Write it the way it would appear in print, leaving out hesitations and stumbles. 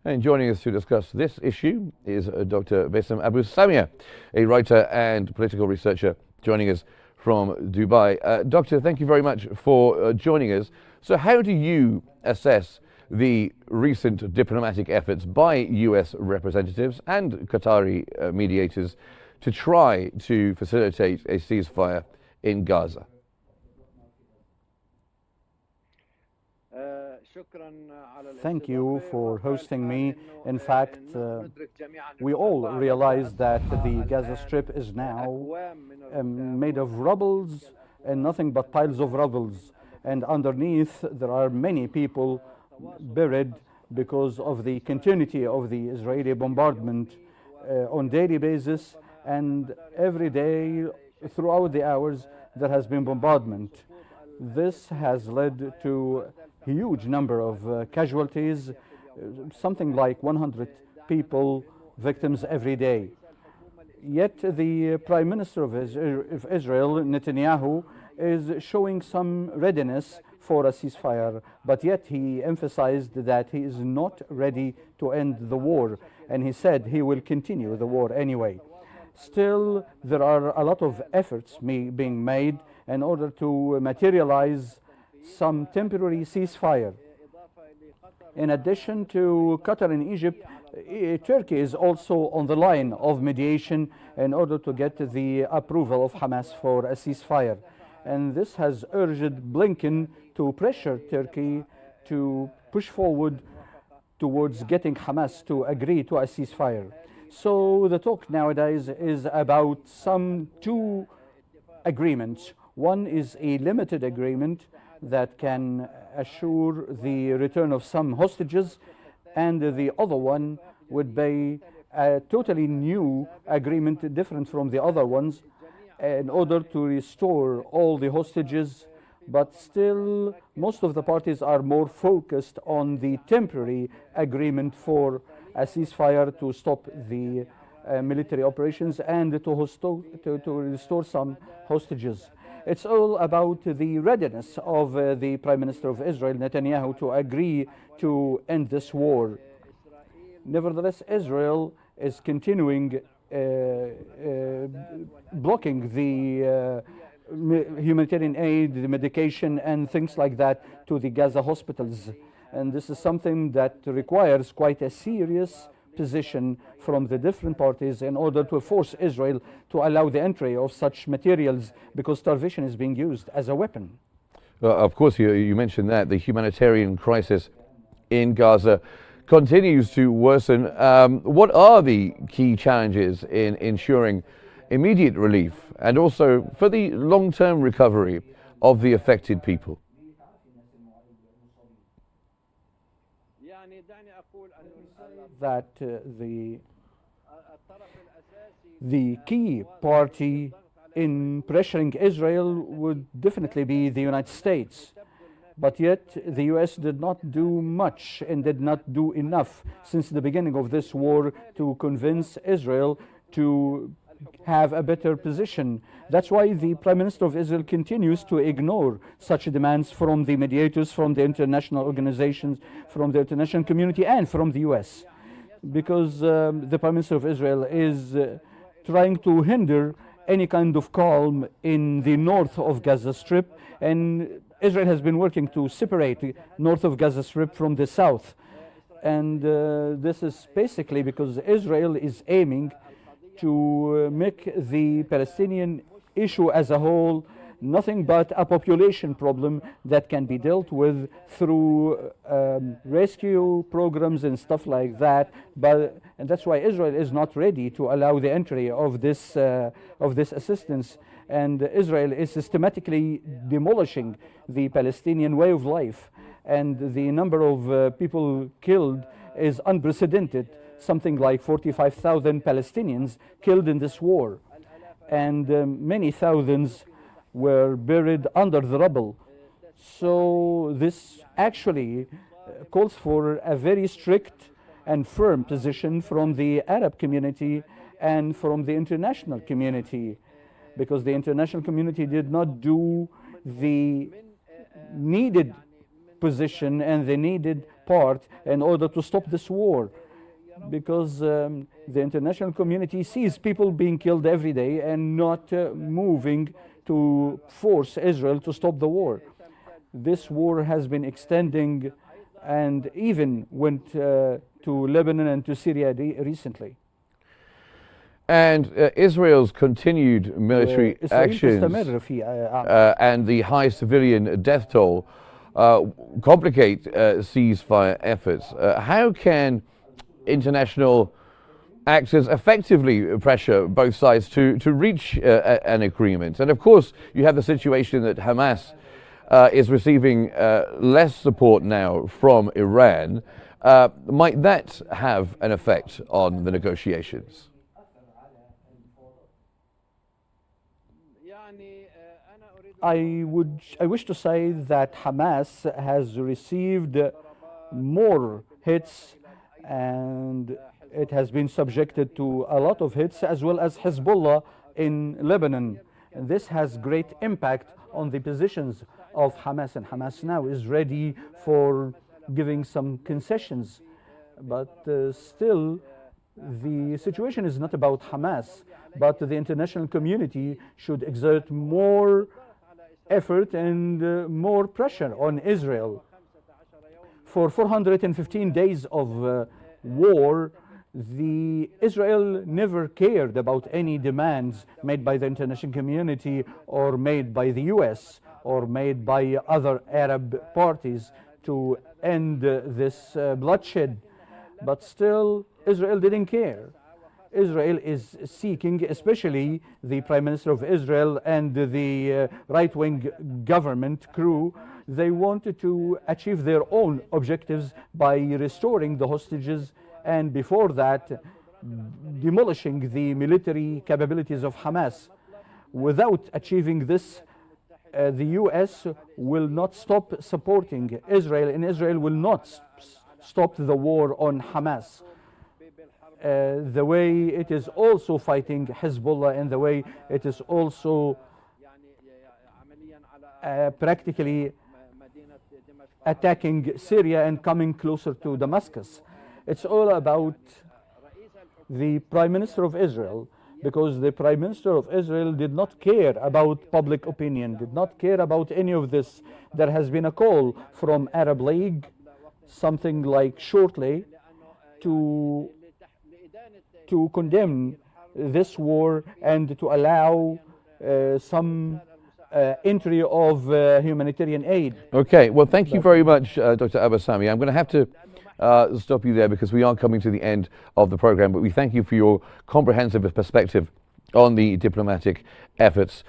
And joining us to discuss this issue is Dr. Basem Abu Sumia, a writer and political researcher joining us from Dubai. Doctor, thank you very much for joining us. So how do you assess the recent diplomatic efforts by US representatives and Qatari mediators to try to facilitate a ceasefire in Gaza? Thank you for hosting me. In fact, we all realize that the Gaza Strip is now made of rubbles and nothing but piles of rubbles. And underneath, there are many people buried because of the continuity of the Israeli bombardment on daily basis, and every day throughout the hours there has been bombardment. This has led to a huge number of casualties, something like 100 people, victims every day. Yet the Prime Minister of Israel, Netanyahu, is showing some readiness for a ceasefire, but yet he emphasized that he is not ready to end the war, and he said he will continue the war anyway. Still, there are a lot of efforts being made in order to materialize some temporary ceasefire. In addition to Qatar and Egypt, Turkey is also on the line of mediation in order to get the approval of Hamas for a ceasefire. And this has urged Blinken to pressure Turkey to push forward towards getting Hamas to agree to a ceasefire. So the talk nowadays is about two agreements. One is a limited agreement that can assure the return of some hostages, and the other one would be a totally new agreement, different from the other ones, in order to restore all the hostages. But still, most of the parties are more focused on the temporary agreement for a ceasefire to stop the military operations and to restore some hostages. It's all about the readiness of the Prime Minister of Israel, Netanyahu, to agree to end this war. Nevertheless, Israel is continuing blocking the humanitarian aid, the medication, and things like that to the Gaza hospitals. And this is something that requires quite a serious position from the different parties in order to force Israel to allow the entry of such materials, because starvation is being used as a weapon. Of course, you mentioned that the humanitarian crisis in Gaza continues to worsen. What are the key challenges in ensuring immediate relief and also for the long-term recovery of the affected people? That the key party in pressuring Israel would definitely be the United States. But yet the US did not do much and did not do enough since the beginning of this war to convince Israel to have a better position. That's why the Prime Minister of Israel continues to ignore such demands from the mediators, from the international organizations, from the international community, and from the US. Because the Prime Minister of Israel is trying to hinder any kind of calm in the north of Gaza Strip, and Israel has been working to separate north of Gaza Strip from the south. And this is basically because Israel is aiming to make the Palestinian issue as a whole nothing but a population problem that can be dealt with through rescue programs and stuff like that. And that's why Israel is not ready to allow the entry of this assistance. And Israel is systematically demolishing the Palestinian way of life. And the number of people killed is unprecedented, something like 45,000 Palestinians killed in this war. And many thousands were buried under the rubble. So this actually calls for a very strict and firm position from the Arab community and from the international community, because the international community did not do the needed position and the needed part in order to stop this war, because the international community sees people being killed every day and not moving to force Israel to stop the war. This war has been extending and even went to Lebanon and to Syria recently. And Israel's continued military actions and the high civilian death toll complicate ceasefire efforts. How can international actors effectively pressure both sides to reach an agreement? And of course, you have the situation that Hamas is receiving less support now from Iran. Might that have an effect on the negotiations? I wish to say that Hamas has received more hits and it has been subjected to a lot of hits, as well as Hezbollah in Lebanon. And this has great impact on the positions of Hamas, and Hamas now is ready for giving some concessions. But still, the situation is not about Hamas, but the international community should exert more effort and more pressure on Israel. For 415 days of war, Israel never cared about any demands made by the international community or made by the US or made by other Arab parties to end this bloodshed. But still, Israel didn't care. Israel is seeking, especially the Prime Minister of Israel and the right-wing government crew, they wanted to achieve their own objectives by restoring the hostages, and before that, demolishing the military capabilities of Hamas. Without achieving this, the US will not stop supporting Israel, and Israel will not stop the war on Hamas. The way it is also fighting Hezbollah, and the way it is also practically attacking Syria and coming closer to Damascus. It's all about the Prime Minister of Israel, because the Prime Minister of Israel did not care about public opinion, did not care about any of this. There has been a call from Arab League, something like shortly, to condemn this war and to allow some entry of humanitarian aid. Okay, well, thank you very much, Dr. Abu Sumia. I'm going to have to stop you there because we are coming to the end of the program, but we thank you for your comprehensive perspective on the diplomatic efforts.